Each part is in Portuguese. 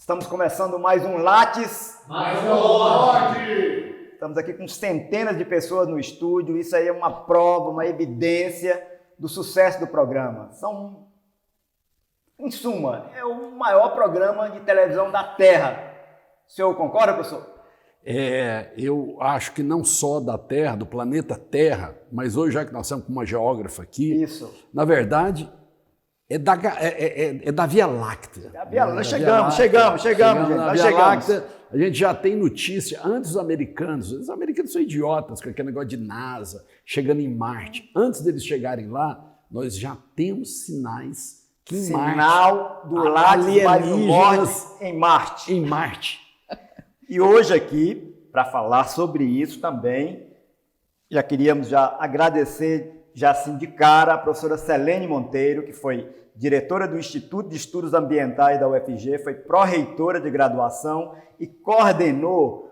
Estamos começando mais um Lattes. Mais um Lorde! Estamos aqui com centenas de pessoas no estúdio. Isso aí é uma prova, uma evidência do sucesso do programa. Em suma, é o maior programa de televisão da Terra. O senhor concorda, professor? Eu acho que não só da Terra, do planeta Terra, mas hoje, já que nós estamos com uma geógrafa aqui, Isso. Na verdade, é da Via Láctea. Chegamos, gente. Na Via Láctea, a gente já tem notícia, antes dos americanos são idiotas com aquele negócio de NASA, chegando em Marte. Antes deles chegarem lá, nós já temos sinais que em Sinal Marte, do alienígenas em Marte. E hoje aqui, para falar sobre isso também, já queríamos agradecer, assim de cara, a professora Selene Monteiro, que foi diretora do Instituto de Estudos Ambientais da UFG, foi pró-reitora de graduação e coordenou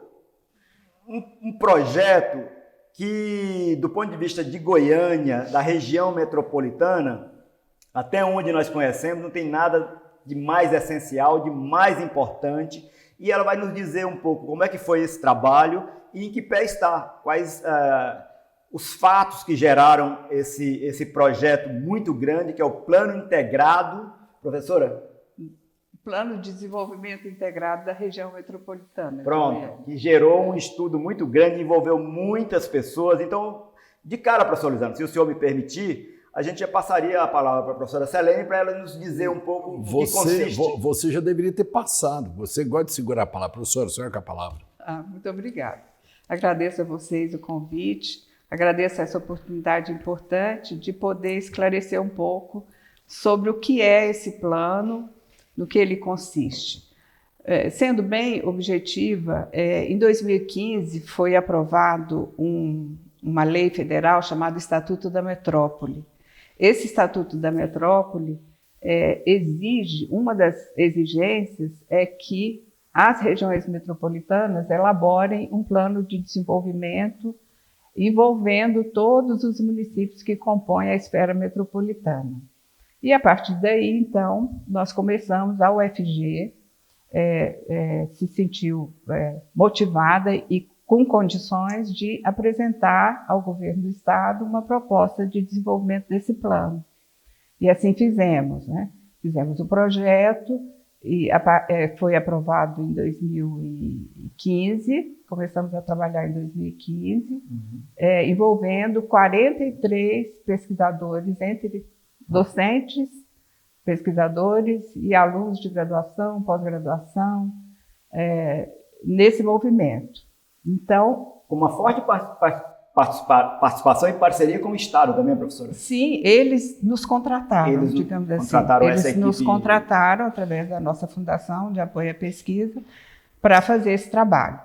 um projeto que, do ponto de vista de Goiânia, da região metropolitana, até onde nós conhecemos, não tem nada de mais essencial, de mais importante. E ela vai nos dizer um pouco como é que foi esse trabalho e em que pé está, quais os fatos que geraram esse projeto muito grande, que é o Plano Integrado. Professora? Plano de Desenvolvimento Integrado da Região Metropolitana. Pronto, que gerou um estudo muito grande, envolveu muitas pessoas. Então, de cara, professor Lisandro, se o senhor me permitir, a gente já passaria a palavra para a professora Selene para ela nos dizer um pouco o que consiste. Você já deveria ter passado. Você gosta de segurar a palavra. Professora, senhora com a palavra. Muito obrigada. Agradeço a vocês o convite, agradeço essa oportunidade importante de poder esclarecer um pouco sobre o que é esse plano, no que ele consiste. Sendo bem objetiva, em 2015 foi aprovado uma lei federal chamada Estatuto da Metrópole. Esse Estatuto da Metrópole uma das exigências é que as regiões metropolitanas elaborem um plano de desenvolvimento envolvendo todos os municípios que compõem a esfera metropolitana. E a partir daí, então, nós começamos, a UFG se sentiu motivada e com condições de apresentar ao governo do estado uma proposta de desenvolvimento desse plano. E assim fizemos, né? Fizemos o projeto e foi aprovado em 2015, começamos a trabalhar em 2015, envolvendo 43 pesquisadores, entre docentes, pesquisadores e alunos de graduação, pós-graduação, nesse movimento. Então, com uma forte participação e parceria com o Estado também, professora? Sim, eles nos contrataram, digamos assim. Eles nos contrataram através da nossa Fundação de Apoio à Pesquisa para fazer esse trabalho.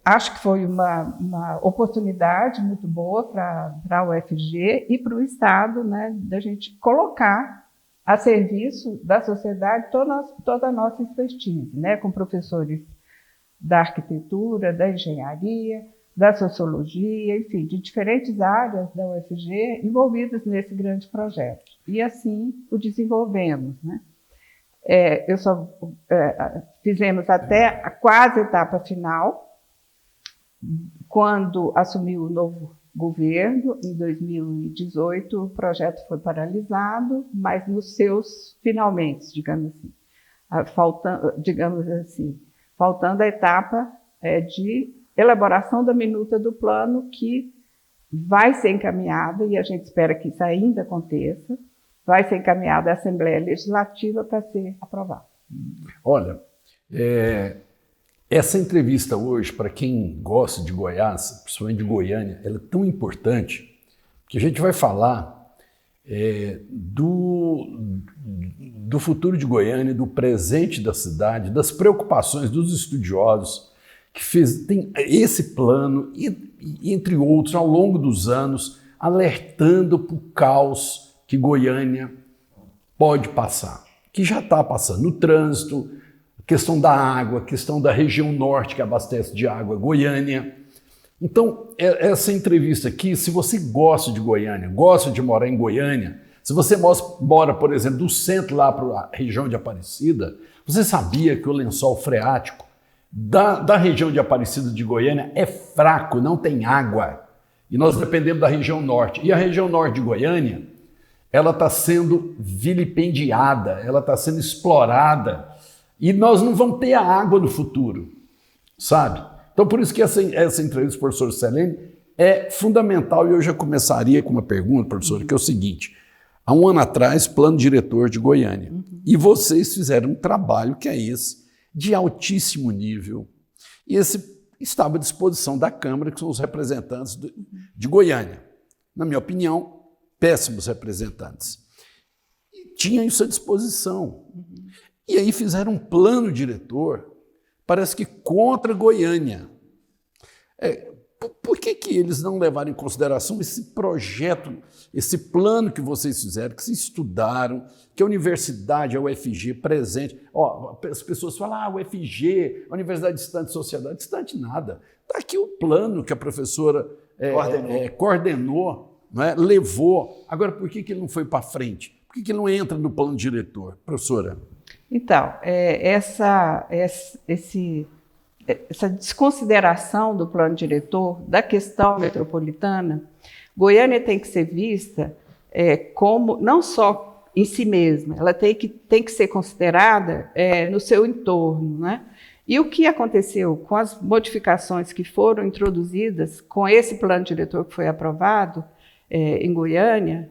Acho que foi uma oportunidade muito boa para a UFG e para o Estado, né, da gente colocar a serviço da sociedade toda a nossa expertise, né, com professores da arquitetura, da engenharia, da sociologia, enfim, de diferentes áreas da UFG envolvidas nesse grande projeto. E assim o desenvolvemos, né? Fizemos até a quase etapa final, quando assumiu o novo governo, em 2018, o projeto foi paralisado, mas nos seus finalmente, digamos assim, faltando a etapa de elaboração da minuta do plano, que vai ser encaminhada, e a gente espera que isso ainda aconteça, vai ser encaminhada à Assembleia Legislativa para ser aprovada. Olha, essa entrevista hoje, para quem gosta de Goiás, principalmente de Goiânia, ela é tão importante que a gente vai falar do futuro de Goiânia, do presente da cidade, das preocupações dos estudiosos que tem esse plano, e entre outros, ao longo dos anos, alertando para o caos que Goiânia pode passar, que já está passando no trânsito, a questão da água, a questão da região norte que abastece de água Goiânia. Então, essa entrevista aqui, se você gosta de Goiânia, gosta de morar em Goiânia, Se você mora, por exemplo, do centro lá para a região de Aparecida, você sabia que o lençol freático da região de Aparecida de Goiânia é fraco, não tem água. E nós dependemos da região norte. E a região norte de Goiânia, ela está sendo vilipendiada, ela está sendo explorada. E nós não vamos ter a água no futuro, sabe? Então, por isso que essa entrevista do professor Selene é fundamental. E eu já começaria com uma pergunta, professor, que é o seguinte. Há um ano atrás, plano diretor de Goiânia. E vocês fizeram um trabalho que é esse, de altíssimo nível. E esse estava à disposição da Câmara, que são os representantes de Goiânia. Na minha opinião, péssimos representantes. E tinham isso à disposição. E aí fizeram um plano diretor, parece que contra Goiânia. Por que eles não levaram em consideração esse projeto, esse plano que vocês fizeram, que vocês estudaram, que a universidade, a UFG, presente? As pessoas falam, a UFG, a Universidade Distante de Sociedade, distante nada. Está aqui o plano que a professora coordenou, não é? Levou. Agora, por que ele não foi para frente? Por que ele não entra no plano diretor, professora? Então, essa desconsideração do plano diretor, da questão metropolitana, Goiânia tem que ser vista como, não só em si mesma, ela tem que ser considerada no seu entorno, né? E o que aconteceu com as modificações que foram introduzidas com esse plano diretor que foi aprovado em Goiânia,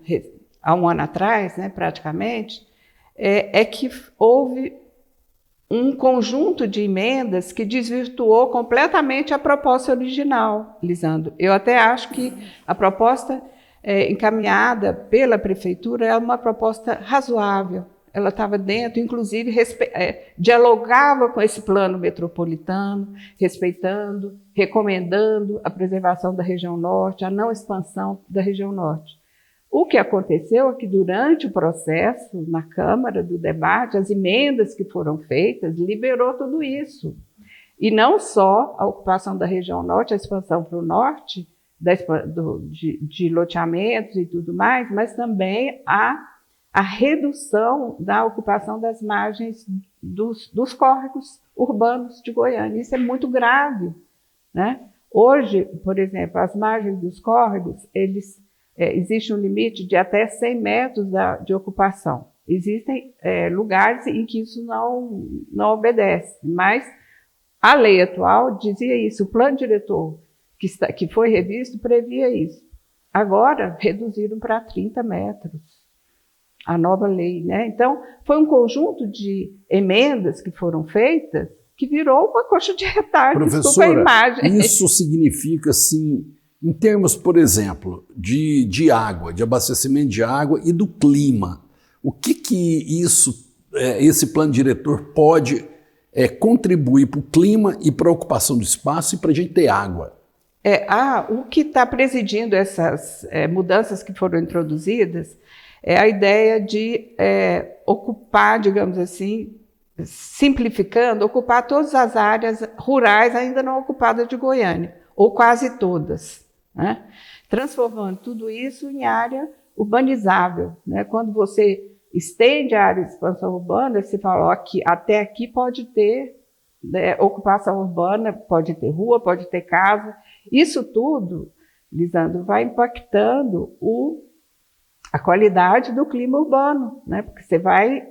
há um ano atrás, né, praticamente, é que houve um conjunto de emendas que desvirtuou completamente a proposta original, Lisandro. Eu até acho que a proposta encaminhada pela prefeitura é uma proposta razoável. Ela estava dentro, inclusive, dialogava com esse plano metropolitano, respeitando, recomendando a preservação da região norte, a não expansão da região norte. O que aconteceu é que, durante o processo, na Câmara, do debate, as emendas que foram feitas liberou tudo isso. E não só a ocupação da região norte, a expansão para o norte, de loteamentos e tudo mais, mas também a redução da ocupação das margens dos córregos urbanos de Goiânia. Isso é muito grave, né? Hoje, por exemplo, as margens dos córregos, existe um limite de até 100 metros de ocupação. Existem lugares em que isso não obedece, mas a lei atual dizia isso, o plano diretor que foi revisto previa isso. Agora, reduziram para 30 metros a nova lei, né? Então, foi um conjunto de emendas que foram feitas que virou uma coxa de retalho, desculpa a imagem. Isso significa, assim, em termos, por exemplo, de água, de abastecimento de água e do clima, o que esse plano diretor pode contribuir para o clima e para a ocupação do espaço e para a gente ter água? O que está presidindo essas mudanças que foram introduzidas é a ideia de ocupar, digamos assim, simplificando, ocupar todas as áreas rurais ainda não ocupadas de Goiânia, ou quase todas, né? Transformando tudo isso em área urbanizável, né? Quando você estende a área de expansão urbana, você fala, até aqui pode ter ocupação urbana, pode ter rua, pode ter casa. Isso tudo, Lisandro, vai impactando a qualidade do clima urbano, né? Porque você vai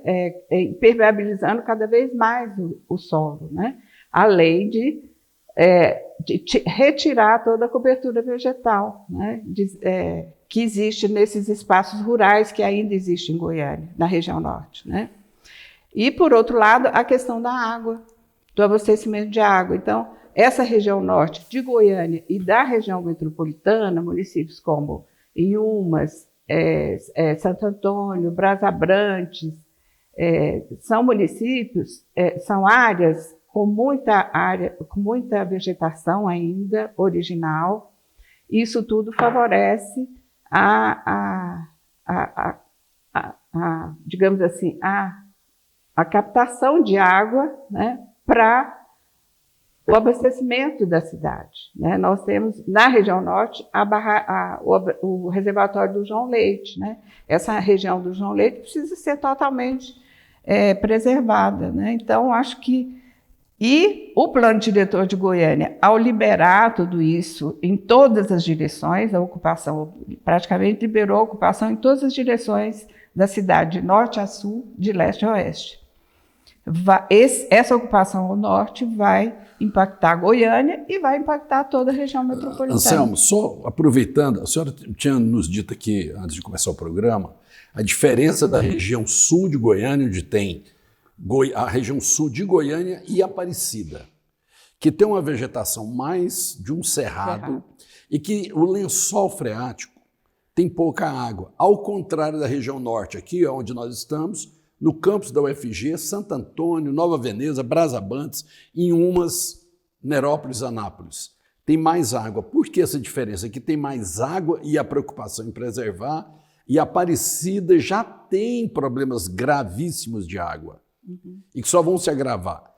impermeabilizando cada vez mais o solo, né? Além de retirar toda a cobertura vegetal, né? Que existe nesses espaços rurais que ainda existem em Goiânia, na região norte, né? E, por outro lado, a questão da água, do abastecimento de água. Então, essa região norte de Goiânia e da região metropolitana, municípios como Inhumas, Santo Antônio, Brasabrantes, são municípios, são áreas com muita vegetação ainda original. Isso tudo favorece digamos assim, a captação de água, né, para o abastecimento da cidade, né? Nós temos, na região norte, o reservatório do João Leite, né? Essa região do João Leite precisa ser totalmente preservada, né? Então, acho que... E o plano diretor de Goiânia, ao liberar tudo isso em todas as direções, a ocupação praticamente liberou a ocupação em todas as direções da cidade, de norte a sul, de leste a oeste. Essa ocupação ao norte vai impactar Goiânia e vai impactar toda a região metropolitana. Anselmo, só aproveitando, a senhora tinha nos dito aqui, antes de começar o programa, a diferença da região sul de Goiânia, onde tem a região sul de Goiânia e Aparecida, que tem uma vegetação mais de um cerrado e que o lençol freático tem pouca água, ao contrário da região norte, aqui onde nós estamos, no campus da UFG, Santo Antônio, Nova Veneza, Brazabantes, em Umas, Nerópolis, Anápolis. Tem mais água. Por que essa diferença? Aqui tem mais água e a preocupação em preservar, e Aparecida já tem problemas gravíssimos de água, e que só vão se agravar.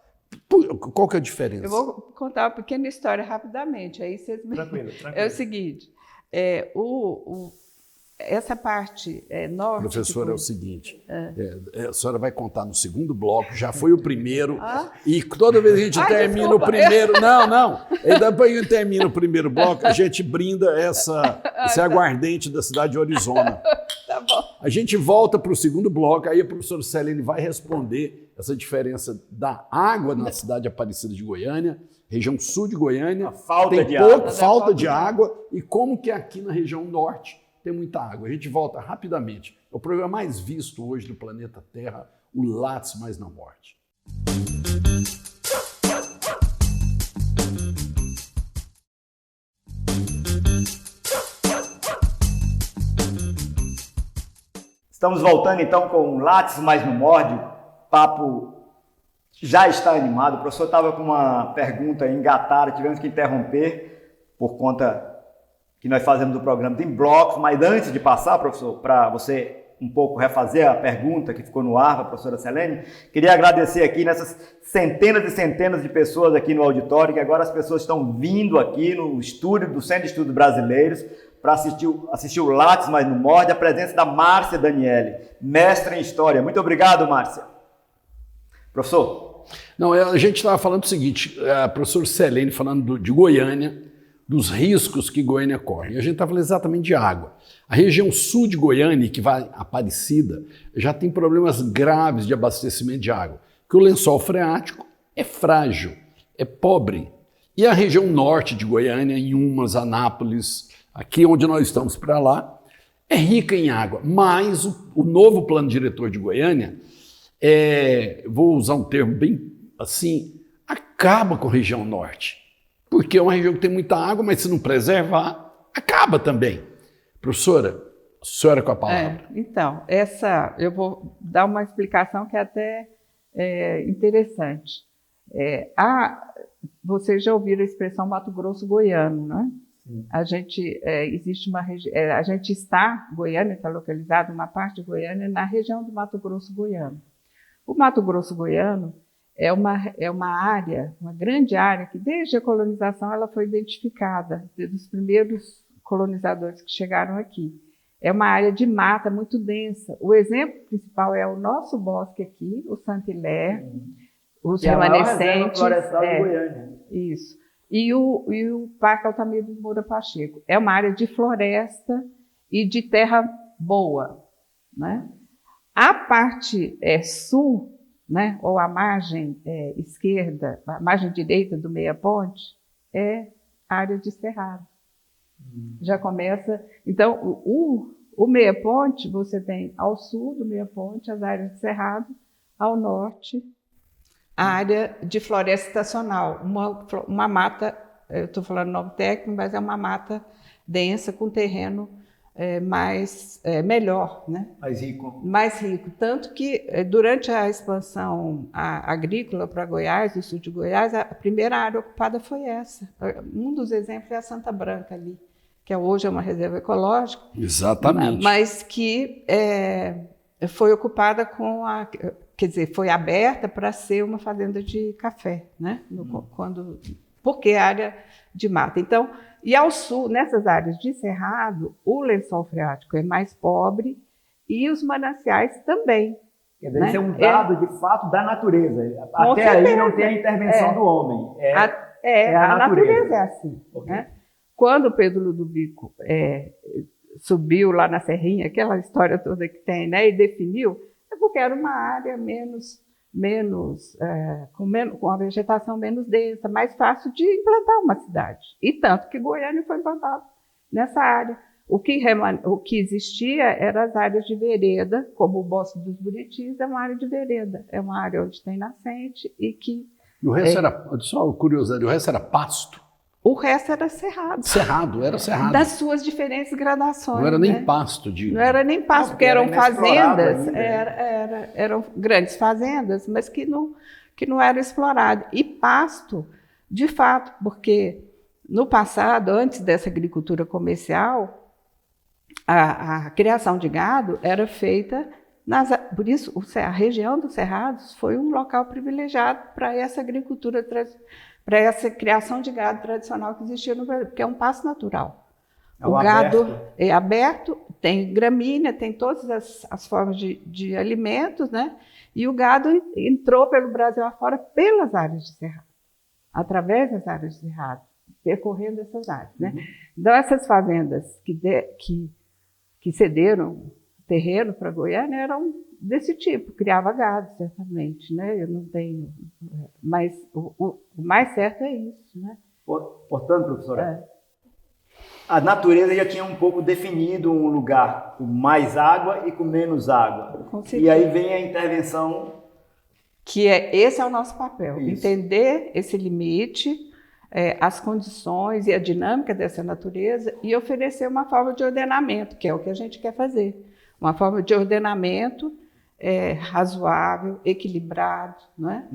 Qual que é a diferença? Eu vou contar uma pequena história rapidamente, aí vocês me... Tranquilo. É o seguinte, essa parte norte... Professora, é o seguinte, a senhora vai contar no segundo bloco, já foi o primeiro, e toda vez que a gente termina o primeiro... Não, e depois que a gente termina o primeiro bloco, a gente brinda esse aguardente da cidade de Orizona. Tá bom. A gente volta para o segundo bloco, aí a professora Selene vai responder essa diferença da água na cidade Aparecida de Goiânia, região sul de Goiânia, falta de água, e como que aqui na região norte tem muita água. A gente volta rapidamente. É o programa mais visto hoje do planeta Terra, o Lattes Mais na Morte. Estamos voltando então com o Lattes Mais no Morde. O papo já está animado. O professor estava com uma pergunta engatada, tivemos que interromper por conta que nós fazemos o programa em blocos, mas antes de passar, professor, para você um pouco refazer a pergunta que ficou no ar para a professora Selene, queria agradecer aqui nessas centenas e centenas de pessoas aqui no auditório, que agora as pessoas estão vindo aqui no estúdio do Centro de Estudos Brasileiros para assistir o Lattes Mais no Morde, a presença da Márcia Daniele, mestra em História. Muito obrigado, Márcia. Professor? Não, a gente estava falando o seguinte, a professora Selene falando de Goiânia, dos riscos que Goiânia corre. E a gente está falando exatamente de água. A região sul de Goiânia, que vai Aparecida, já tem problemas graves de abastecimento de água, que o lençol freático é frágil, é pobre. E a região norte de Goiânia, em Umas, Anápolis, aqui onde nós estamos para lá, é rica em água. Mas o novo plano diretor de Goiânia, vou usar um termo bem assim, acaba com a região norte. Porque é uma região que tem muita água, mas se não preservar, acaba também. Professora, a senhora com a palavra. Então, eu vou dar uma explicação que é até interessante. Vocês já ouviram a expressão Mato Grosso Goiano, né? A gente Goiânia está localizado, uma parte de Goiânia, na região do Mato Grosso Goiano. O Mato Grosso Goiano é uma área, uma grande área, que desde a colonização ela foi identificada, dos primeiros colonizadores que chegaram aqui. É uma área de mata muito densa. O exemplo principal é o nosso bosque aqui, o Santilé, os remanescentes. Florestal de Goiânia. Isso. E o Parque Altamira de Moura Pacheco. É uma área de floresta e de terra boa, né? A parte sul, né, ou a margem esquerda, a margem direita do Meia Ponte, é área de cerrado. Já começa... Então, o Meia Ponte, você tem ao sul do Meia Ponte as áreas de cerrado, ao norte a área de floresta estacional, uma mata, eu estou falando nome técnico, mas é uma mata densa com terreno melhor, né? Mais rico. Mais rico. Tanto que, durante a expansão agrícola para Goiás, do sul de Goiás, a primeira área ocupada foi essa. Um dos exemplos é a Santa Branca ali, que hoje é uma reserva ecológica. Exatamente. Mas que foi ocupada quer dizer, foi aberta para ser uma fazenda de café, né? Porque é área de mata. Então, e ao sul, nessas áreas de cerrado, o lençol freático é mais pobre e os mananciais também. Quer dizer, isso é um dado, de fato, da natureza. Até aí não tem a intervenção do homem. A natureza é assim. Okay. Né? Quando o Pedro Ludovico subiu lá na Serrinha, aquela história toda que tem, né, e definiu, é porque era uma área com a vegetação menos densa, mais fácil de implantar uma cidade. E tanto que Goiânia foi implantada nessa área. O que existia eram as áreas de vereda, como o Bosque dos Buritis é uma área de vereda, é uma área onde tem nascente e que... E o resto era, só curiosidade, o resto era pasto? O resto era cerrado. Era cerrado. Das suas diferentes gradações. Não era nem né? pasto. Não era nem pasto, porque eram fazendas, eram grandes fazendas, mas que não eram exploradas. E pasto, de fato, porque no passado, antes dessa agricultura comercial, a criação de gado era feita, por isso a região dos Cerrados foi um local privilegiado para essa agricultura, para essa criação de gado tradicional que existia no Brasil, porque é um pasto natural. O gado é aberto, tem gramínea, tem todas as formas de alimentos, né? E o gado entrou pelo Brasil afora pelas áreas de cerrado, através das áreas de cerrado, percorrendo essas áreas, né? Então, essas fazendas que cederam terreno para Goiânia eram desse tipo, criava gado, certamente, né? Eu não tenho... Mas o mais certo é isso, né? Portanto, professora, a natureza já tinha um pouco definido um lugar com mais água e com menos água. Com certeza. E aí vem a intervenção... Esse é o nosso papel, isso. Entender esse limite, as condições e a dinâmica dessa natureza e oferecer uma forma de ordenamento, que é o que a gente quer fazer. Uma forma de ordenamento razoável, equilibrado. Não é?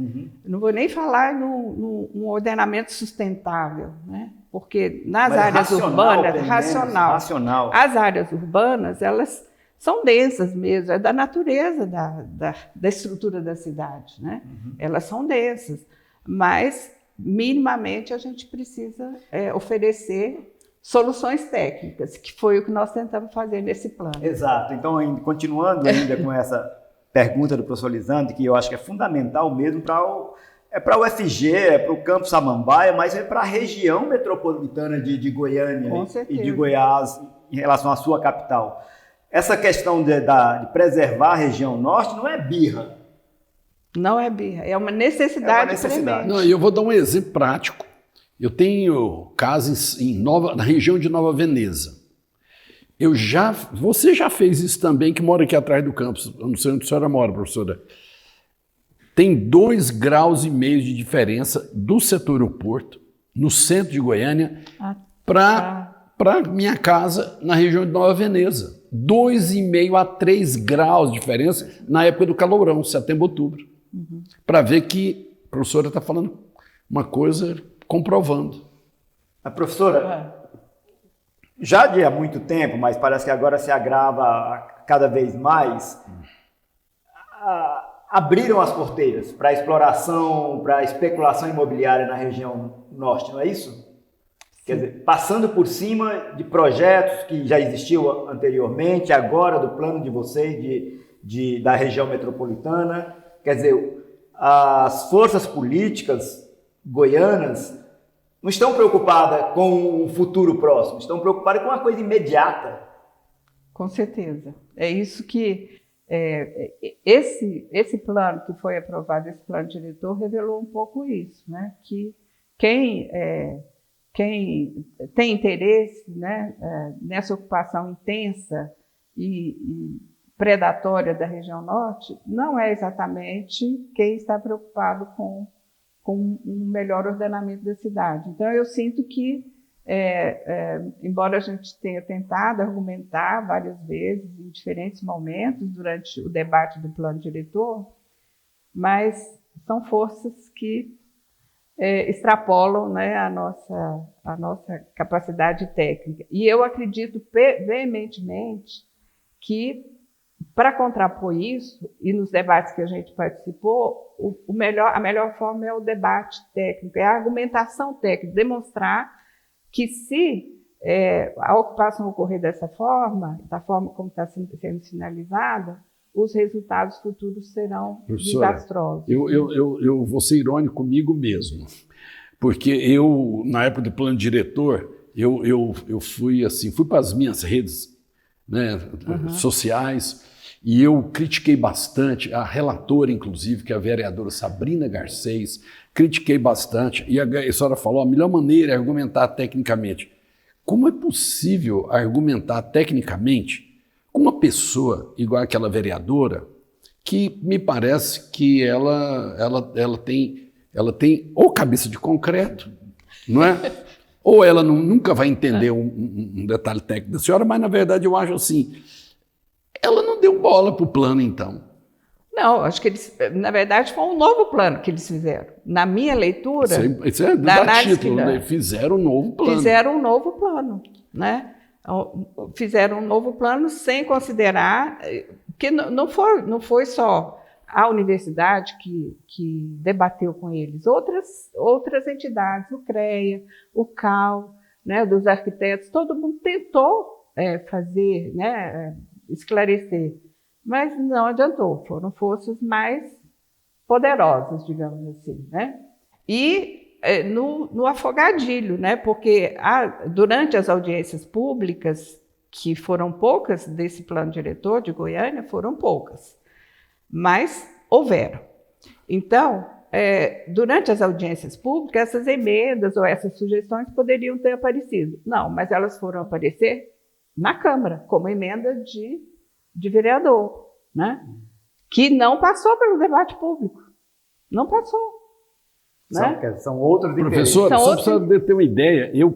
Não vou nem falar num ordenamento sustentável, né? Porque nas áreas urbanas... Racional. As áreas urbanas, elas são densas mesmo, é da natureza da estrutura da cidade, né? Elas são densas, mas minimamente a gente precisa oferecer soluções técnicas, que foi o que nós tentamos fazer nesse plano. Exato. Então, continuando ainda com essa pergunta do professor Lisandro, que eu acho que é fundamental mesmo para o UFG, para o Campus Samambaia, mas é para a região metropolitana de Goiânia e de Goiás em relação à sua capital. Essa questão de preservar a região norte não é birra. Não é birra, é uma necessidade. Não, eu vou dar um exemplo prático. Eu tenho casas na região de Nova Veneza. Você já fez isso também, que mora aqui atrás do campus. Eu não sei onde a senhora mora, professora. Tem 2,5 graus de diferença do setor aeroporto, no centro de Goiânia, para minha casa na região de Nova Veneza. 2,5 a 3 graus de diferença na época do calorão, setembro, outubro. Para ver que a professora está falando uma coisa comprovando. A professora, já há muito tempo, mas parece que agora se agrava cada vez mais, abriram as porteiras para exploração, para especulação imobiliária na região norte, não é isso? Sim. Quer dizer, passando por cima de projetos que já existiam anteriormente, agora do plano de vocês, da região metropolitana. Quer dizer, as forças políticas goianas não estão preocupadas com o futuro próximo, estão preocupadas com uma coisa imediata. Com certeza. É isso que esse plano que foi aprovado, esse plano diretor, revelou um pouco isso, né? Que quem tem interesse, né, nessa ocupação intensa e predatória da região norte não é exatamente quem está preocupado com um melhor ordenamento da cidade. Então, eu sinto que, embora a gente tenha tentado argumentar várias vezes, em diferentes momentos, durante o debate do plano diretor, mas são forças que extrapolam, né, a nossa capacidade técnica. E eu acredito veementemente que Para contrapor isso, e nos debates que a gente participou, a melhor forma é o debate técnico, é a argumentação técnica, demonstrar que se a ocupação ocorrer dessa forma, da forma como está sendo sinalizada, os resultados futuros serão desastrosos. Eu vou ser irônico comigo mesmo, porque eu, na época do plano diretor, eu fui para as minhas redes, né, sociais, e eu critiquei bastante, a relatora, inclusive, que é a vereadora Sabrina Garcês, critiquei bastante, e a senhora falou, a melhor maneira é argumentar tecnicamente. Como é possível argumentar tecnicamente com uma pessoa igual aquela vereadora, que me parece que ela tem ou cabeça de concreto, não é? Ou ela nunca vai entender um detalhe técnico da senhora, mas na verdade eu acho assim, ela não deu bola para o plano então. Não, acho que eles, na verdade, foi um novo plano que eles fizeram. Na minha leitura, isso é da título, né? Fizeram um novo plano. Fizeram um novo plano, né? Fizeram um novo plano sem considerar que não foi só a universidade que debateu com eles, outras entidades, o CREA, o CAL, né, dos arquitetos, todo mundo tentou fazer, né, esclarecer, mas não adiantou, foram forças mais poderosas, digamos assim, né? E no afogadilho, né? Porque durante as audiências públicas, que foram poucas desse plano diretor de Goiânia, foram poucas, mas houveram. Então, durante as audiências públicas, essas emendas ou essas sugestões poderiam ter aparecido. Não, mas elas foram aparecer na Câmara, como emenda de vereador, né? Que não passou pelo debate público. Não passou. Né? São outros Professor, só para ter uma ideia, eu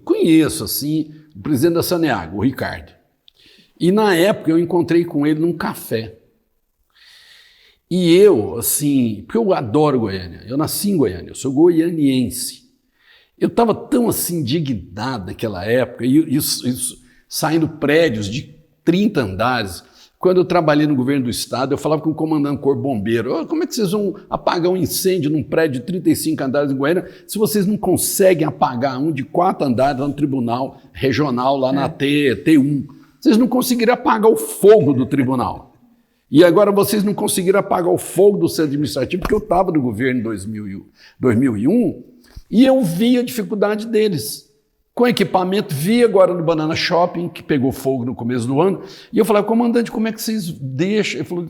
conheço assim, o presidente da Saneago, o Ricardo. E na época eu encontrei com ele num café. E eu, assim, porque eu adoro Goiânia, eu nasci em Goiânia, eu sou goianiense. Eu estava tão assim indignado naquela época, saindo prédios de 30 andares. Quando eu trabalhei no governo do estado, eu falava com o comandante do Corpo Bombeiro, como é que vocês vão apagar um incêndio num prédio de 35 andares em Goiânia se vocês não conseguem apagar um de 4 andares lá no tribunal regional, lá na T1? Vocês não conseguiram apagar o fogo do tribunal. E agora vocês não conseguiram apagar o fogo do centro administrativo, porque eu estava no governo em 2001 e eu vi a dificuldade deles. Com equipamento, vi agora no Banana Shopping, que pegou fogo no começo do ano, e eu falei, comandante, como é que vocês deixam?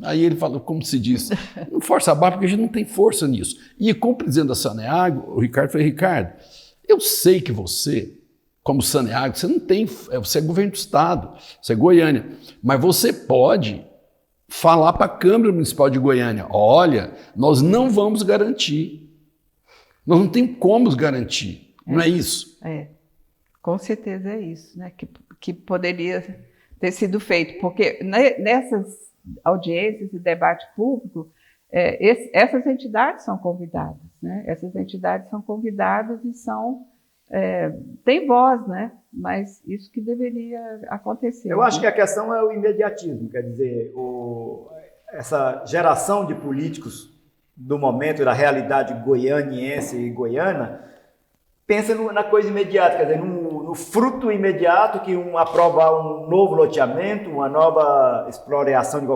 Aí ele falou, como se diz, não força a barra, porque a gente não tem força nisso. E com o presidente da Saneago, o Ricardo, falei, Ricardo, eu sei que você, como Saneago, você não tem, você é governo do estado, você é Goiânia, mas você pode falar para a Câmara Municipal de Goiânia, olha, nós não vamos garantir, nós não temos como garantir. Não é isso? Com certeza é isso, né? Que poderia ter sido feito, porque nessas audiências e debate público, essas entidades são convidadas, né? Essas entidades são convidadas e têm voz, né? Mas isso que deveria acontecer. Eu acho que a questão é o imediatismo, quer dizer, essa geração de políticos do momento, da realidade goianiense e goiana, pensa na coisa imediata, quer dizer, no fruto imediato que aprovar um novo loteamento, uma nova exploração de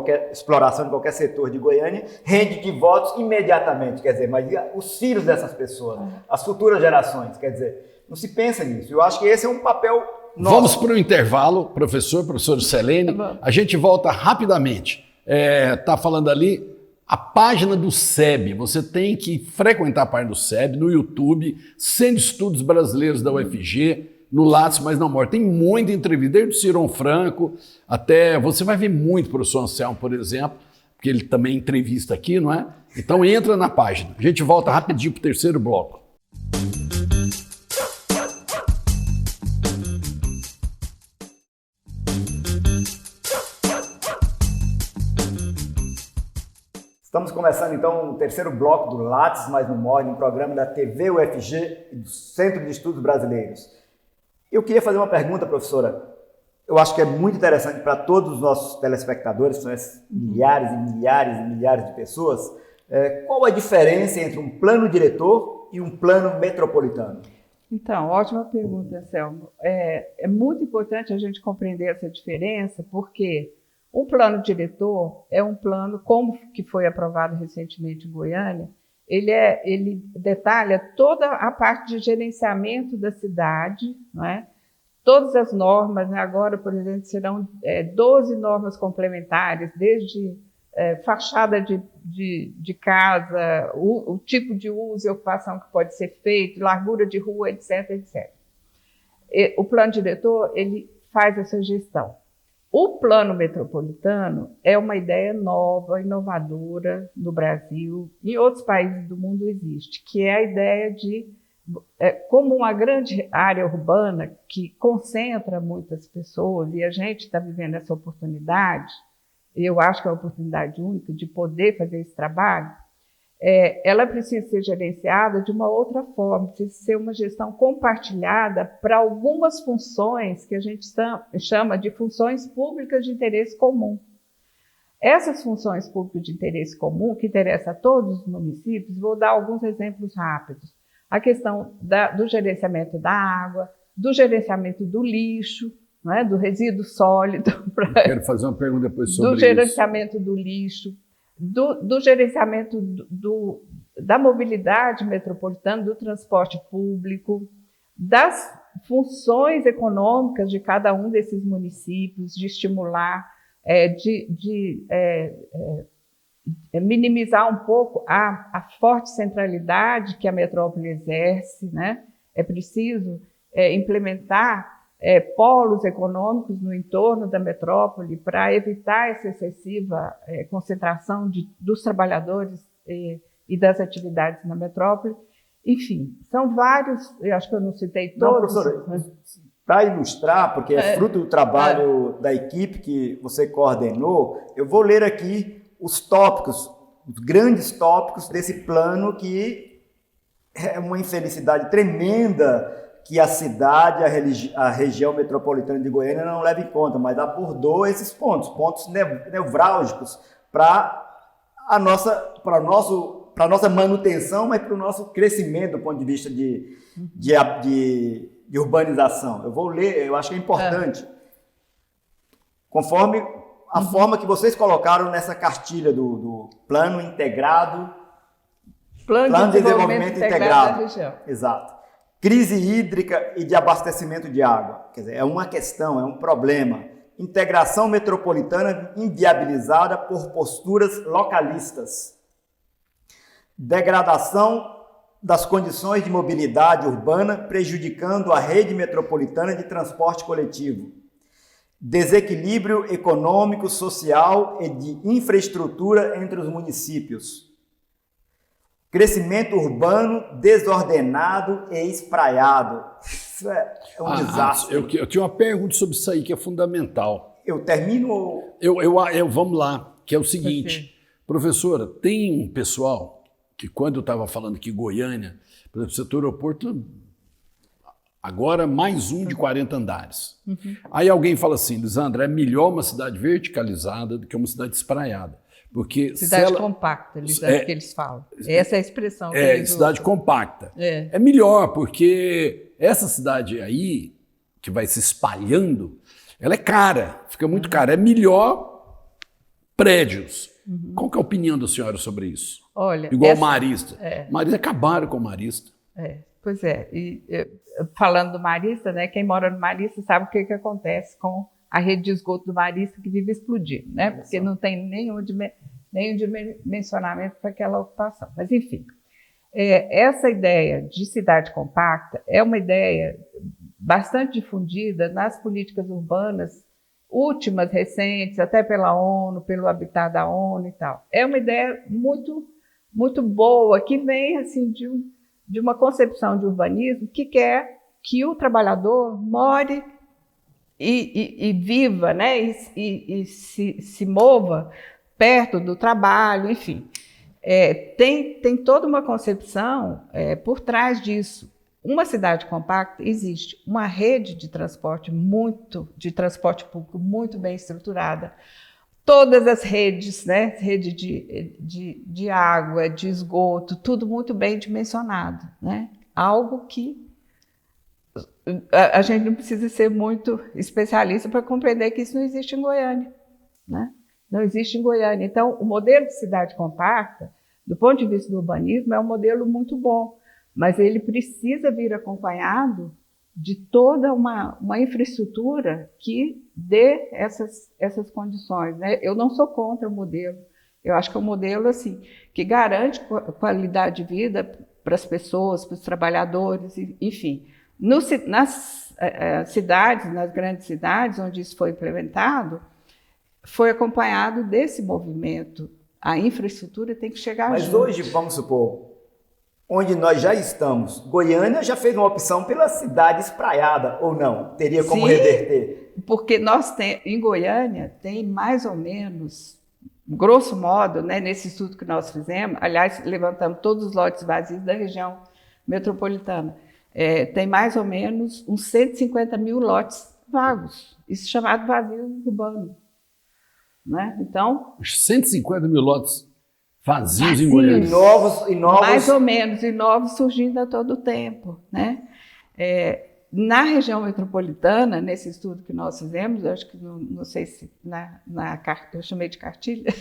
qualquer setor de Goiânia, rende de votos imediatamente, quer dizer, mas os filhos dessas pessoas, as futuras gerações, quer dizer, não se pensa nisso. Eu acho que esse é um papel nosso. Vamos para o intervalo, professor Selene, a gente volta rapidamente. Está falando ali a página do SEB, você tem que frequentar a página do SEB no YouTube, Centro de Estudos Brasileiros da UFG, no Lattes, mas não morre. Tem muita entrevista, desde o Ciron Franco, até você vai ver muito o professor Anselmo, por exemplo, porque ele também entrevista aqui, não é? Então entra na página. A gente volta rapidinho para o terceiro bloco. Estamos começando, então, o terceiro bloco do Lattes, mas não morre, um programa da TV UFG e do Centro de Estudos Brasileiros. Eu queria fazer uma pergunta, professora. eu acho que é muito interessante para todos os nossos telespectadores, que são esses milhares e milhares e milhares de pessoas, qual a diferença entre um plano diretor e um plano metropolitano? Então, ótima pergunta, Anselmo. É muito importante a gente compreender essa diferença, porque um plano diretor é um plano, como que foi aprovado recentemente em Goiânia, ele detalha toda a parte de gerenciamento da cidade, não é? Todas as normas, né? Agora, por exemplo, serão 12 normas complementares, desde fachada de casa, o tipo de uso e ocupação que pode ser feito, largura de rua, etc, etc. O plano diretor, ele faz essa gestão. O plano metropolitano é uma ideia nova, inovadora no Brasil, e em outros países do mundo existe, que é a ideia de, como uma grande área urbana que concentra muitas pessoas, e a gente está vivendo essa oportunidade, eu acho que é uma oportunidade única de poder fazer esse trabalho, ela precisa ser gerenciada de uma outra forma, precisa ser uma gestão compartilhada para algumas funções que a gente chama de funções públicas de interesse comum. Essas funções públicas de interesse comum, que interessam a todos os municípios, vou dar alguns exemplos rápidos. A questão do gerenciamento da água, do gerenciamento do lixo, não é? Do resíduo sólido. Quero fazer uma pergunta depois sobre isso. Do gerenciamento do lixo, do gerenciamento da mobilidade metropolitana, do transporte público, das funções econômicas de cada um desses municípios, de estimular, minimizar um pouco a forte centralidade que a metrópole exerce, né? É preciso implementar polos econômicos no entorno da metrópole para evitar essa excessiva concentração dos trabalhadores e das atividades na metrópole. Enfim, são vários, eu acho que eu não citei todos. Não, professora, para ilustrar, porque é fruto do trabalho da equipe que você coordenou, eu vou ler aqui os tópicos, os grandes tópicos desse plano, que é uma infelicidade tremenda que a cidade, a região metropolitana de Goiânia não leva em conta, mas abordou esses pontos nevrálgicos para a nossa manutenção, mas para o nosso crescimento do ponto de vista de urbanização. Eu vou ler, eu acho que é importante. Conforme a forma que vocês colocaram nessa cartilha do Plano Integrado, Plano de Desenvolvimento Integrado da região. Exato. Crise hídrica e de abastecimento de água. Quer dizer, é uma questão, é um problema. Integração metropolitana inviabilizada por posturas localistas. Degradação das condições de mobilidade urbana, prejudicando a rede metropolitana de transporte coletivo. Desequilíbrio econômico, social e de infraestrutura entre os municípios. Crescimento urbano desordenado e espraiado. Isso é um desastre. Eu tinha uma pergunta sobre isso aí que é fundamental. Eu termino... Vamos lá, que é o seguinte. Professora, tem um pessoal que quando eu estava falando que Goiânia, por exemplo, o setor aeroporto, agora mais um de 40 andares. Aí alguém fala assim, Lisandra, é melhor uma cidade verticalizada do que uma cidade espraiada. Porque cidade compacta, que eles falam. Essa é a expressão que eles cidade usam. Compacta. É melhor, porque essa cidade aí, que vai se espalhando, ela é cara, fica muito cara. É melhor prédios. Qual que é a opinião da senhora sobre isso? Olha, igual Marista. Marista acabaram com o Marista. Pois é. E, falando do Marista, né, quem mora no Marista sabe o que acontece com a rede de esgoto do Marista, que vive explodindo, né? Porque não tem nenhum dimensionamento para aquela ocupação. Mas, enfim, essa ideia de cidade compacta é uma ideia bastante difundida nas políticas urbanas últimas, recentes, até pela ONU, pelo Habitat da ONU e tal. É uma ideia muito, muito boa, que vem assim, de uma concepção de urbanismo que quer que o trabalhador more e viva, né? e se mova perto do trabalho, enfim. Tem toda uma concepção por trás disso. uma cidade compacta, existe uma rede de transporte público muito bem estruturada. Todas as redes, né? Rede de água, de esgoto, tudo muito bem dimensionado, né? Algo que a gente não precisa ser muito especialista para compreender que isso não existe em Goiânia, né? Não existe em Goiânia. Então, o modelo de cidade compacta, do ponto de vista do urbanismo, é um modelo muito bom, mas ele precisa vir acompanhado de toda uma infraestrutura que dê essas condições, né? Eu não sou contra o modelo. Eu acho que é um modelo assim, que garante qualidade de vida para as pessoas, para os trabalhadores, enfim. Nas cidades, nas grandes cidades onde isso foi implementado, foi acompanhado desse movimento. A infraestrutura tem que chegar Mas junto. hoje, vamos supor, onde nós já estamos, Goiânia já fez uma opção pela cidade espraiada, ou não? Teria como reverter? Porque em Goiânia tem mais ou menos, grosso modo, né, nesse estudo que nós fizemos, aliás, levantamos todos os lotes vazios da região metropolitana, tem mais ou menos uns 150 mil lotes vagos, isso chamado vazio urbano. Né? Então, 150 mil lotes vazios em Goiânia. E novos. Mais ou menos, e novos surgindo a todo tempo. Né? Na região metropolitana, nesse estudo que nós fizemos, eu acho que não sei se eu chamei de cartilha,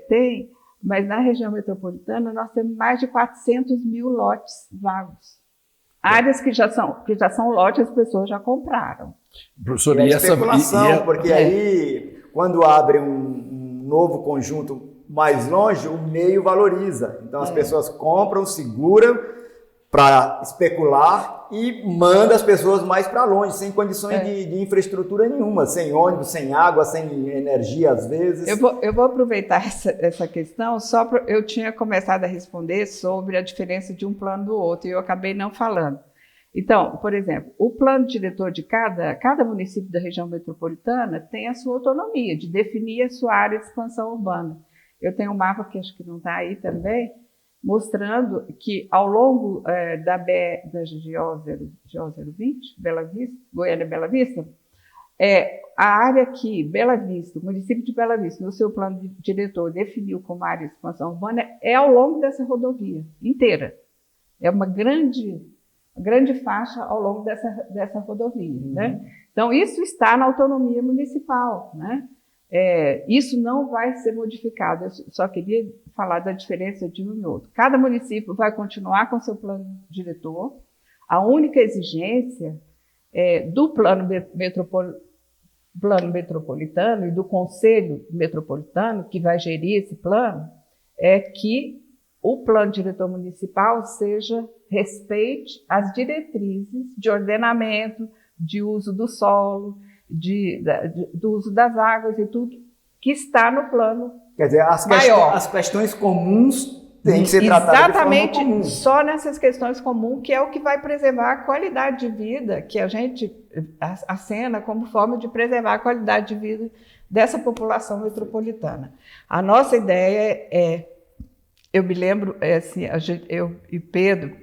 tem, mas na região metropolitana nós temos mais de 400 mil lotes vagos. Áreas que já são lotes, as pessoas já compraram. Professor, e essa especulação, porque aí, quando abre um novo conjunto mais longe, o meio valoriza. Então, as pessoas compram, seguram para especular e manda as pessoas mais para longe, sem condições de infraestrutura nenhuma, sem ônibus, sem água, sem energia, às vezes. Eu vou aproveitar essa questão, eu tinha começado a responder sobre a diferença de um plano do outro, e eu acabei não falando. Então, por exemplo, o plano diretor de cada município da região metropolitana tem a sua autonomia de definir a sua área de expansão urbana. Eu tenho um mapa que acho que não está aí também, mostrando que ao longo da GO 020, Bela Vista, Goiânia-Bela Vista, a área que Bela Vista, o município de Bela Vista, no seu plano diretor, definiu como área de expansão urbana, é ao longo dessa rodovia inteira. É uma grande faixa ao longo dessa rodovia. Né? Então, isso está na autonomia municipal. Né? Isso não vai ser modificado. Eu só queria falar da diferença de um e outro. Cada município vai continuar com seu plano diretor. A única exigência do plano metropolitano e do Conselho Metropolitano, que vai gerir esse plano, é que o plano diretor municipal respeite as diretrizes de ordenamento, de uso do solo, do uso das águas e tudo que está no plano. Quer dizer, as questões comuns têm que ser tratadas de forma comum. Exatamente, só nessas questões comuns, que é o que vai preservar a qualidade de vida, que a gente acena como forma de preservar a qualidade de vida dessa população metropolitana. A nossa ideia eu me lembro, assim, eu e Pedro,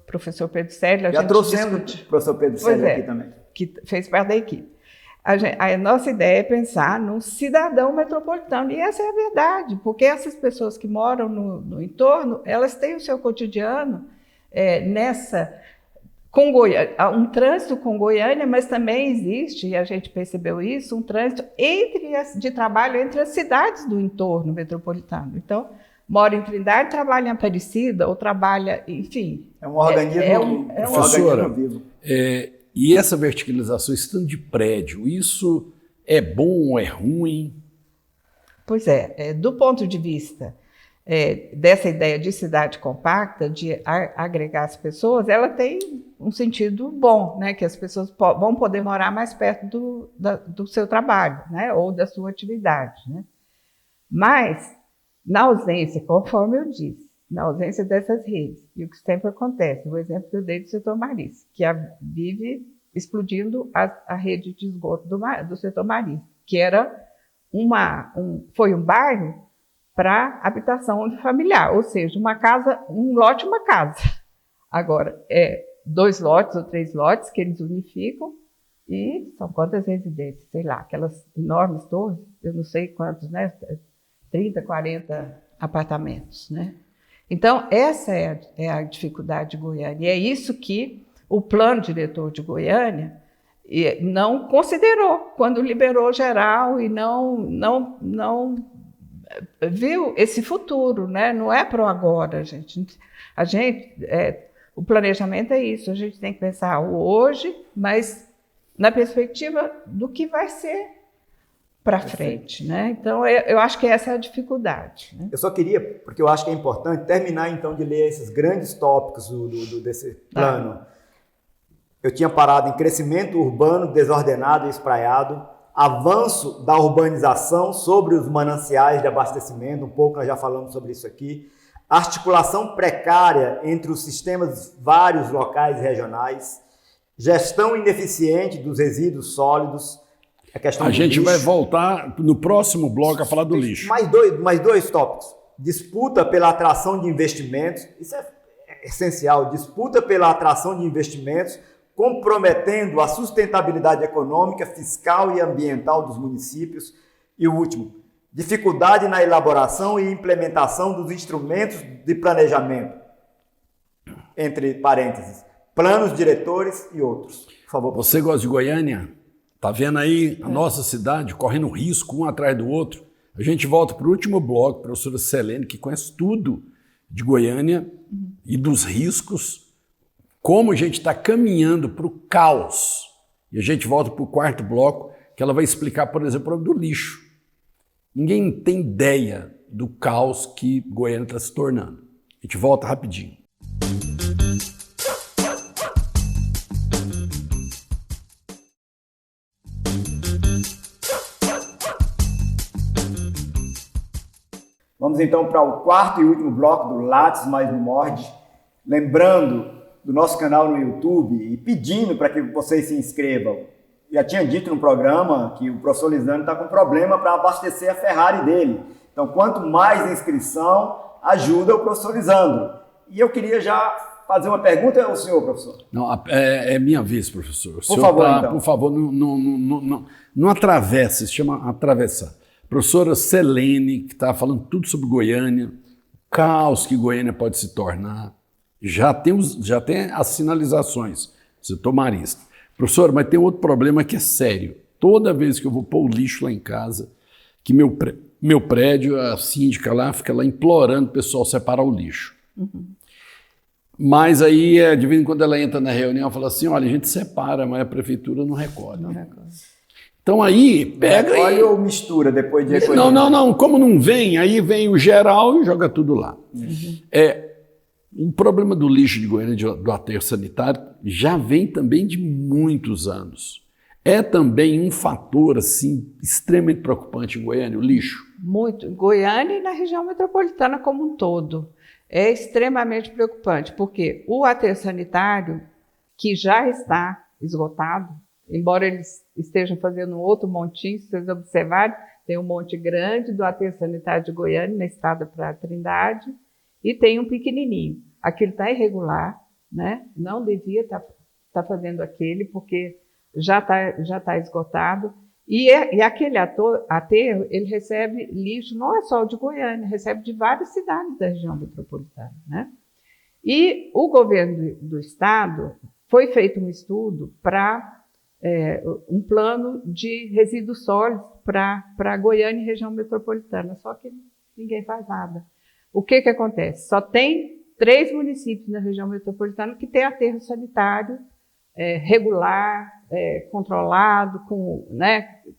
professor Pedro Célio, já trouxemos o professor Pedro Célio aqui também, que fez parte da equipe. A nossa ideia é pensar num cidadão metropolitano, e essa é a verdade, porque essas pessoas que moram no entorno, elas têm o seu cotidiano com Goiânia, um trânsito com Goiânia, mas também existe, e a gente percebeu isso, um trânsito de trabalho entre as cidades do entorno metropolitano. Então, mora em Trindade, trabalha em Aparecida, ou trabalha, enfim. É um organismo, professora, vivo. E essa verticalização, esse tanto de prédio, isso é bom ou é ruim? Pois do ponto de vista dessa ideia de cidade compacta, de agregar as pessoas, ela tem um sentido bom, né? Que as pessoas vão poder morar mais perto do seu trabalho, né? Ou da sua atividade. Né? Mas, na ausência, conforme eu disse, na ausência dessas redes, e o que sempre acontece, o exemplo que eu dei do setor Marista, que vive explodindo a rede de esgoto do setor Marista, que foi um bairro para habitação unifamiliar, ou seja, uma casa, um lote, uma casa. Agora, 2 lotes ou 3 lotes que eles unificam, e são quantas residências? Sei lá, aquelas enormes torres, eu não sei quantos, né? 30, 40 apartamentos, né? Então, essa é a dificuldade de Goiânia. E é isso que o plano diretor de Goiânia não considerou quando liberou geral e não viu esse futuro, né? Não é para o agora, gente. O planejamento é isso, a gente tem que pensar o hoje, mas na perspectiva do que vai ser para frente, né? Então, eu acho que essa é a dificuldade, né? Eu só queria, porque eu acho que é importante, terminar então de ler esses grandes tópicos desse plano. Eu tinha parado em crescimento urbano desordenado e espraiado, avanço da urbanização sobre os mananciais de abastecimento, um pouco nós já falamos sobre isso aqui, articulação precária entre os sistemas vários locais e regionais, gestão ineficiente dos resíduos sólidos, a questão A do gente lixo. vai voltar no próximo bloco a falar do lixo. Mais dois tópicos. Disputa pela atração de investimentos, isso é essencial, disputa pela atração de investimentos, comprometendo a sustentabilidade econômica, fiscal e ambiental dos municípios. E o último, dificuldade na elaboração e implementação dos instrumentos de planejamento, entre parênteses, planos diretores e outros. Por favor. Você gosta de Goiânia? Tá vendo aí a nossa cidade correndo risco um atrás do outro? A gente volta para o último bloco, professora Selene, que conhece tudo de Goiânia e dos riscos, como a gente está caminhando para o caos. E a gente volta para o quarto bloco, que ela vai explicar, por exemplo, o problema do lixo. Ninguém tem ideia do caos que Goiânia está se tornando. A gente volta rapidinho. Vamos então para o quarto e último bloco do Lattes mais no Morde. Lembrando do nosso canal no YouTube e pedindo para que vocês se inscrevam. Já tinha dito no programa que o professor Lisandro está com problema para abastecer a Ferrari dele. Então, quanto mais inscrição, ajuda o professor Lisandro. E eu queria já fazer uma pergunta ao senhor, professor. Não, é minha vez, professor. Por favor, então. Por favor, não atravesse, se chama atravessar. Professora Selene, que está falando tudo sobre Goiânia, o caos que Goiânia pode se tornar. Já tem as sinalizações, setor marista. Professor, mas tem outro problema que é sério. Toda vez que eu vou pôr o lixo lá em casa, que meu prédio, a síndica lá, fica lá implorando o pessoal separar o lixo. Uhum. Mas aí, de vez em quando ela entra na reunião e fala assim, olha, a gente separa, mas a prefeitura não recolhe. Não recordo. Então aí, pega Recolhe e... ou mistura depois de recolher? Não. Como não vem, aí vem o geral e joga tudo lá. Uhum. O problema do lixo de Goiânia, do aterro sanitário, já vem também de muitos anos. É também um fator assim, extremamente preocupante em Goiânia, o lixo. Muito. Goiânia e na região metropolitana como um todo. É extremamente preocupante, porque o aterro sanitário, que já está esgotado, embora eles estejam fazendo outro montinho, se vocês observarem, tem um monte grande do aterro sanitário de Goiânia, na estrada para Trindade, e tem um pequenininho. Aquilo está irregular, né? Não devia estar fazendo aquele, porque já tá esgotado. E aquele aterro, ele recebe lixo, não é só o de Goiânia, recebe de várias cidades da região metropolitana, né? E o governo do estado foi feito um estudo para um plano de resíduos sólidos para Goiânia e região metropolitana, só que ninguém faz nada. O que acontece? Só tem 3 municípios na região metropolitana que têm aterro sanitário regular, controlado,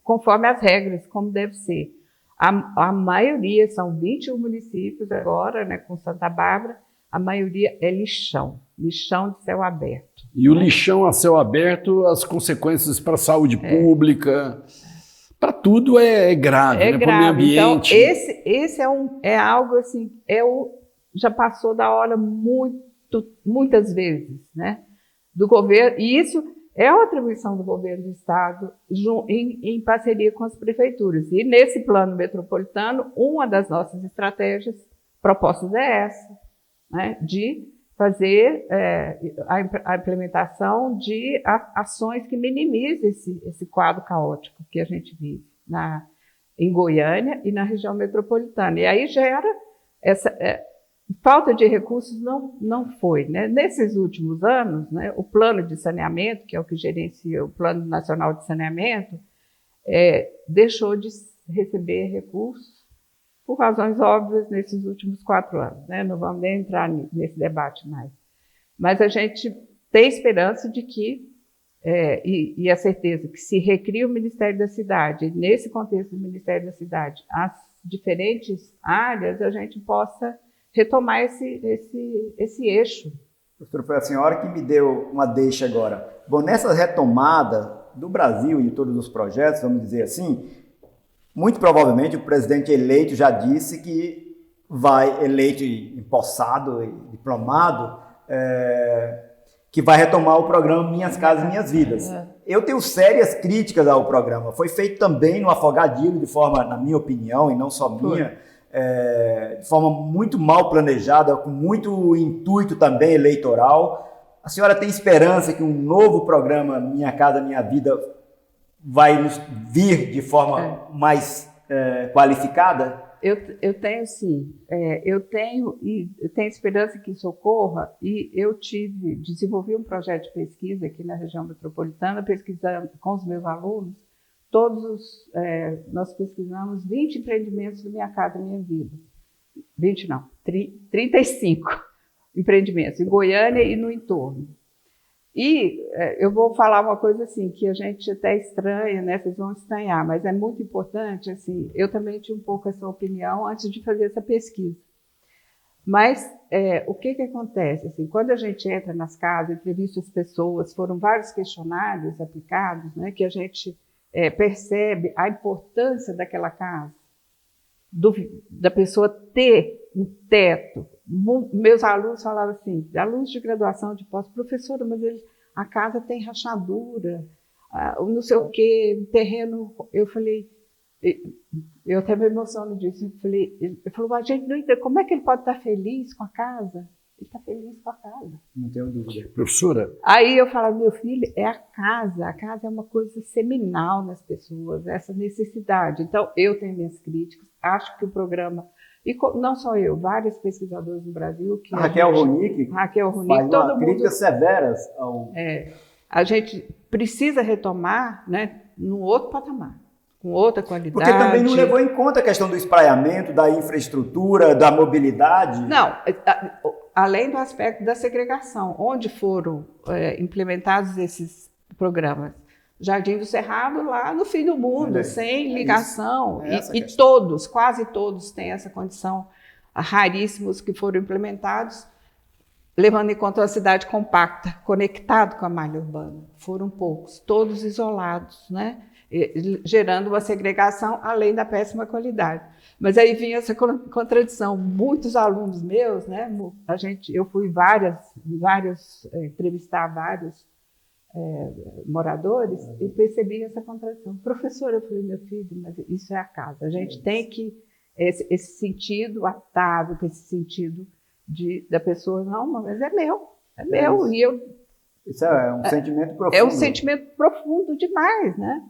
conforme as regras, como deve ser. A maioria, são 21 municípios agora, né, com Santa Bárbara, a maioria é lixão de céu aberto. E o lixão a céu aberto, as consequências para a saúde pública, para tudo é grave, né? Para o meio ambiente. Então, esse é algo assim, já passou da hora muitas vezes, né? Do governo, e isso é uma atribuição do governo do estado em parceria com as prefeituras. E nesse plano metropolitano, uma das nossas estratégias propostas é essa, né? De fazer a implementação de ações que minimizem esse quadro caótico que a gente vive em Goiânia e na região metropolitana. E aí gera essa falta de recursos não foi, né? Nesses últimos anos, né, o plano de saneamento, que é o que gerencia o Plano Nacional de Saneamento, deixou de receber recursos por razões óbvias nesses últimos 4 anos, né? Não vamos nem entrar nesse debate mais. Mas a gente tem esperança de que, e a certeza que se recria o Ministério da Cidade, e nesse contexto do Ministério da Cidade, as diferentes áreas, a gente possa retomar esse eixo. Professora, foi a senhora que me deu uma deixa agora. Bom, nessa retomada do Brasil e de todos os projetos, vamos dizer assim, muito provavelmente o presidente eleito já disse que eleito e empossado e diplomado, que vai retomar o programa Minhas Casas Minhas Vidas. Eu tenho sérias críticas ao programa. Foi feito também no afogadilho, de forma, na minha opinião, e não só minha, de forma muito mal planejada, com muito intuito também eleitoral. A senhora tem esperança que um novo programa Minha Casa Minha Vida vai nos vir de forma mais qualificada? Eu tenho, sim. Eu tenho esperança que isso ocorra, e eu desenvolvi um projeto de pesquisa aqui na região metropolitana, pesquisando com os meus alunos. Nós pesquisamos 20 empreendimentos do Minha Casa Minha Vida. 20 não, 35 empreendimentos, em Goiânia e no entorno. E eu vou falar uma coisa assim, que a gente até estranha, né? Vocês vão estranhar, mas é muito importante, assim, eu também tinha um pouco essa opinião antes de fazer essa pesquisa. Mas o que acontece? Assim, quando a gente entra nas casas, entrevista as pessoas, foram vários questionários aplicados, né, que a gente percebe a importância daquela casa, da pessoa ter um teto. Meus alunos falavam assim, alunos de graduação de pós, professora, mas a casa tem rachadura, não sei o quê, o terreno. Eu falei, eu até me emociono disso. Ele falou, a gente não entende, como é que ele pode estar feliz com a casa? Ele está feliz com a casa. Não tenho dúvida. Professora? Aí eu falava, meu filho, é a casa é uma coisa seminal nas pessoas, essa necessidade. Então, eu tenho minhas críticas, acho que o programa, e não só eu, vários pesquisadores no Brasil, que Raquel Ronick faz todo críticas severas a gente precisa retomar, né, num outro patamar, com outra qualidade. Porque também não levou em conta a questão do espraiamento, da infraestrutura, da mobilidade. Não, além do aspecto da segregação, onde foram implementados esses programas. Jardim do Cerrado, lá no fim do mundo, sem ligação. E todos, quase todos, têm essa condição. Raríssimos que foram implementados, levando em conta uma cidade compacta, conectado com a malha urbana. Foram poucos, todos isolados, né? Gerando uma segregação além da péssima qualidade. Mas aí vinha essa contradição. Muitos alunos meus, né? Eu fui entrevistar vários moradores e percebi essa contradição. Professora, eu falei, meu filho, mas isso é a casa. A gente tem que esse sentido atávico, esse sentido da pessoa, não, mas é meu. Isso é um sentimento profundo. É um sentimento profundo demais, né?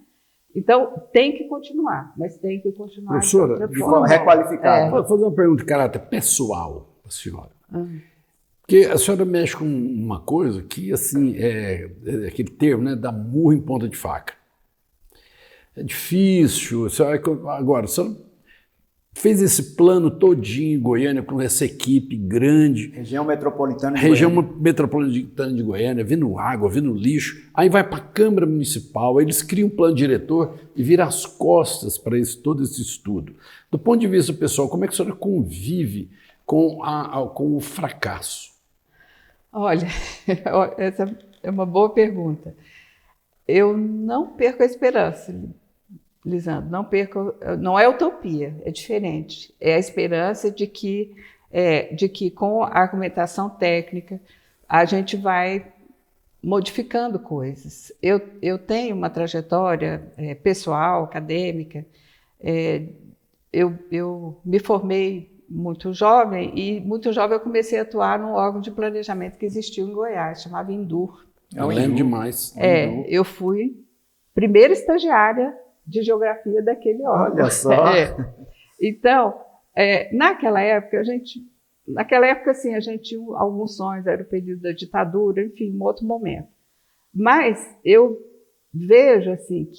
Então, tem que continuar, mas tem que continuar. Professora, de forma requalificada. Vou fazer uma pergunta de caráter pessoal para a senhora. Porque a senhora mexe com uma coisa que, assim, aquele termo, né, dá murro em ponta de faca. É difícil. Agora, a senhora fez esse plano todinho em Goiânia com essa equipe grande. Região metropolitana de Goiânia, vindo água, vindo lixo. Aí vai para a Câmara Municipal, aí eles criam um plano diretor e viram as costas para todo esse estudo. Do ponto de vista pessoal, como é que a senhora convive com o fracasso? Olha, essa é uma boa pergunta. Eu não perco a esperança, Lisandro, não é utopia, é diferente. É a esperança de que com a argumentação técnica a gente vai modificando coisas. Eu tenho uma trajetória pessoal, acadêmica. Eu me formei muito jovem, e muito jovem eu comecei a atuar num órgão de planejamento que existiu em Goiás, chamava Indur. Eu lembro demais. Eu fui primeira estagiária de geografia daquele órgão. Olha só. Então, naquela época, assim, a gente tinha alguns sonhos, era o período da ditadura, enfim, um outro momento. Mas eu vejo assim,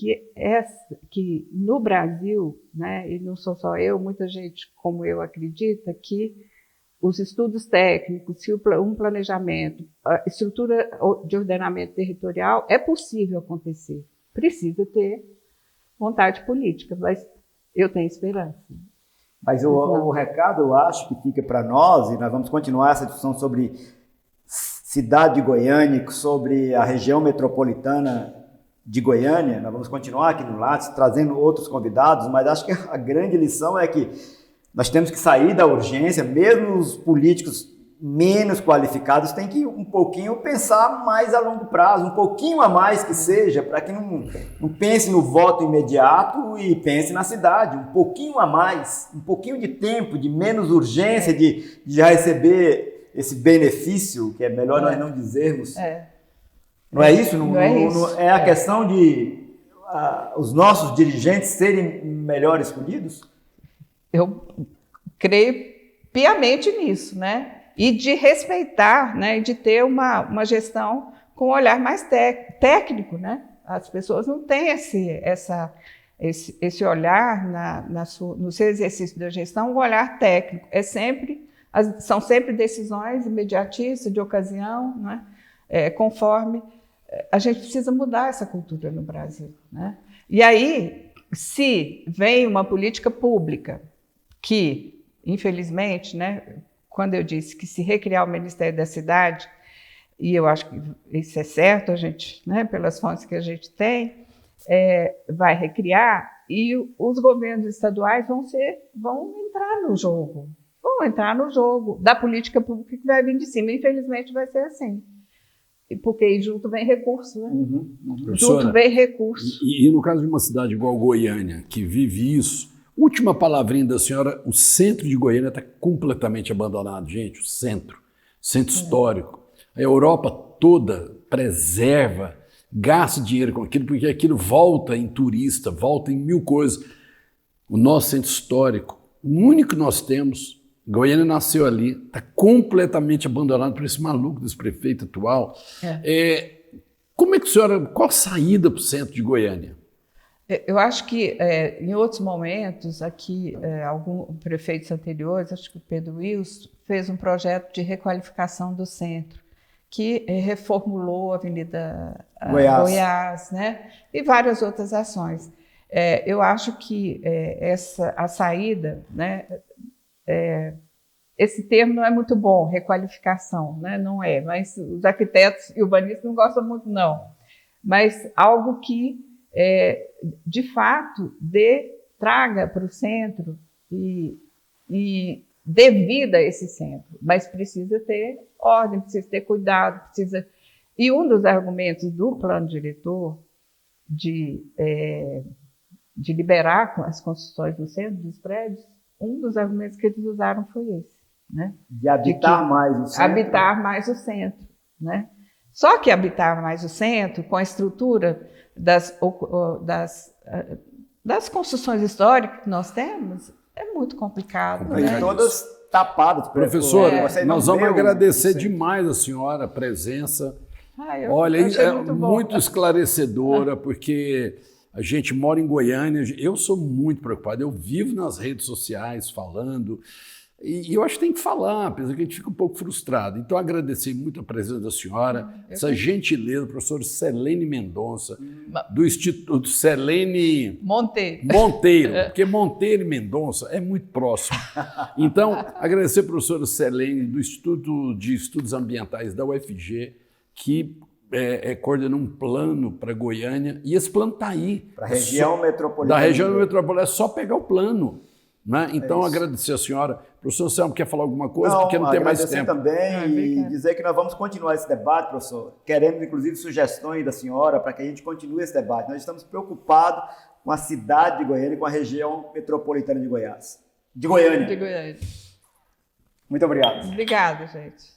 que no Brasil, né, e não sou só eu, muita gente como eu acredita que os estudos técnicos, um planejamento, a estrutura de ordenamento territorial é possível acontecer. Precisa ter vontade política, mas eu tenho esperança. Mas o recado, eu acho, que fica para nós, e nós vamos continuar essa discussão sobre cidade de Goiânia, sobre a região metropolitana de Goiânia, nós vamos continuar aqui no Lattes, trazendo outros convidados, mas acho que a grande lição é que nós temos que sair da urgência, mesmo os políticos menos qualificados têm que um pouquinho pensar mais a longo prazo, um pouquinho a mais que seja, para que não pense no voto imediato e pense na cidade, um pouquinho a mais, um pouquinho de tempo, de menos urgência, de já receber esse benefício, que é melhor nós não dizermos. Não é isso? Não é isso. É a questão de os nossos dirigentes serem melhor escolhidos? Eu creio piamente nisso, né? E de respeitar, né? E de ter uma gestão com um olhar mais técnico, né? As pessoas não têm esse olhar no seu exercício da gestão, um olhar técnico. São sempre decisões imediatistas, de ocasião, né? Conforme a gente precisa mudar essa cultura no Brasil, né? E aí, se vem uma política pública que, infelizmente, né, quando eu disse que se recriar o Ministério da Cidade, e eu acho que isso é certo, a gente, né, pelas fontes que a gente tem, vai recriar, e os governos estaduais vão entrar no jogo da política pública que vai vir de cima. Infelizmente vai ser assim. Porque junto vem recurso, né? Junto vem recurso. E no caso de uma cidade igual Goiânia, que vive isso, última palavrinha da senhora, o centro de Goiânia está completamente abandonado, gente, o centro histórico. A Europa toda preserva, gasta dinheiro com aquilo, porque aquilo volta em turista, volta em mil coisas. O nosso centro histórico, o único que nós temos, Goiânia nasceu ali, está completamente abandonado por esse maluco desse prefeito atual. Como é que a senhora, qual a saída para o centro de Goiânia? Eu acho que em outros momentos, aqui, alguns prefeitos anteriores, acho que o Pedro Wilson, fez um projeto de requalificação do centro, que reformulou a Avenida Goiás, né? E várias outras ações. Eu acho que a saída, né? Esse termo não é muito bom, requalificação, né? Não é, mas os arquitetos e urbanistas não gostam muito, não. Mas algo que, de fato, traga para o centro e dê vida a esse centro. Mas precisa ter ordem, precisa ter cuidado, E um dos argumentos do plano diretor de liberar as construções no centro dos prédios, um dos argumentos que eles usaram foi esse, né? De habitar mais o centro. Habitar mais o centro, né? Só que habitar mais o centro, com a estrutura das construções históricas que nós temos, é muito complicado. E todas tapadas. Professora, nós vamos agradecer demais a senhora, a presença. Olha, é muito esclarecedora, porque a gente mora em Goiânia, eu sou muito preocupado, eu vivo nas redes sociais falando, e eu acho que tem que falar, apesar que a gente fica um pouco frustrado. Então, agradecer muito a presença da senhora, essa gentileza, professor Selene Mendonça, do Instituto Selene Monteiro, porque Monteiro e Mendonça é muito próximo. Então, agradecer a professora Selene, do Instituto de Estudos Ambientais da UFG, que coordenou um plano para Goiânia, e esse plano está aí. Para a região metropolitana. Da região metropolitana, é só pegar o plano. Né? Então, agradecer a senhora. Professor Selmo, quer falar alguma coisa? Não, porque não tem mais tempo. Também e dizer que nós vamos continuar esse debate, professor. Queremos, inclusive, sugestões da senhora para que a gente continue esse debate. Nós estamos preocupados com a cidade de Goiânia e com a região metropolitana de Goiás. De Goiânia. Muito obrigado. Obrigada, gente.